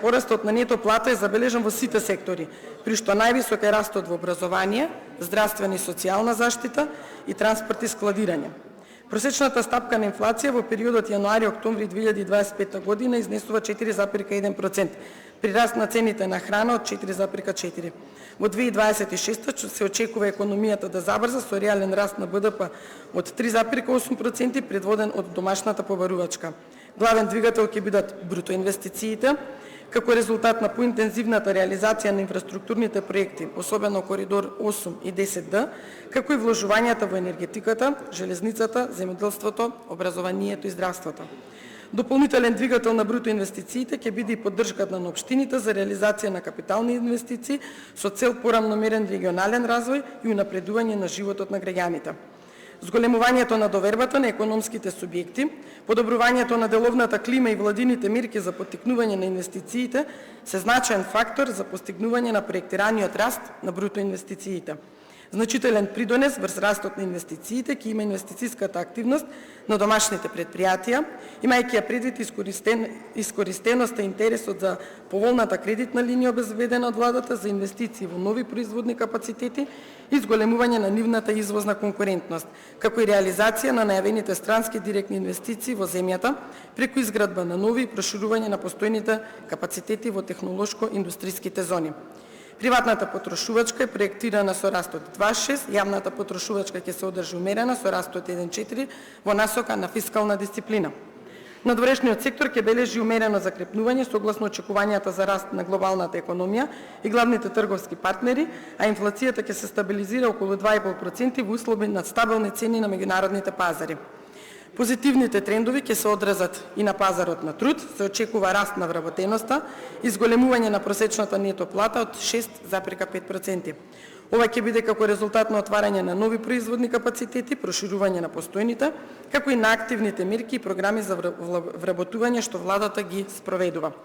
Порастот на нето плата е забележан во сите сектори, при што највисок е растот во образование, здравствена и социјална заштита и транспорт и складирање. Просечната стапка на инфлација во периодот јануари-октомври 2025 година изнесува 4,1%, при раст на цените на храна од 4,4%. Во 2026 се очекува економијата да забрза со реален раст на БДП од 3,8%, предводен од домашната побарувачка. Главен двигател ќе бидат бруто инвестициите, како резултат на поинтензивната реализација на инфраструктурните проекти, особено Коридор 8 и 10Д, како и вложувањата во енергетиката, железницата, земјоделството, образованието и здравството. Дополнителен двигател на бруто инвестициите ќе биде и поддршката на општините за реализација на капитални инвестиции со цел порамномерен регионален развој и унапредување на животот на граѓаните. Зголемувањето на довербата на економските субјекти, подобрувањето на деловната клима и владините мерки за поттикнување на инвестициите се значаен фактор за постигнување на проектираниот раст на бруто инвестициите. Значителен придонес врз растот на инвестициите ќе има инвестициската активност на домашните предпријатија, имајќи ја предвид искористеноста и интересот за поволната кредитна линија обезбедена од владата за инвестиции во нови производни капацитети и зголемување на нивната извозна конкурентност, како и реализација на најавените странски директни инвестиции во земјата преку изградба на нови и проширување на постојните капацитети во технолошко-индустриските зони. Приватната потрошувачка е проектирана со раст од 2,6, јавната потрошувачка ќе се одржи умерена со раст од 1,4 во насока на фискална дисциплина. Надворешниот сектор ќе бележи умерено закрепнување согласно очекувањата за раст на глобалната економија и главните трговски партнери, а инфлацијата ќе се стабилизира околу 2,5% во услови на стабилни цени на меѓународните пазари. Позитивните трендови ќе се одразат и на пазарот на труд, се очекува раст на вработеноста и зголемување на просечната нето плата од 6,5%. Ова ќе биде како резултат на отварање на нови производни капацитети, проширување на постојните, како и на активните мерки и програми за вработување што владата ги спроведува.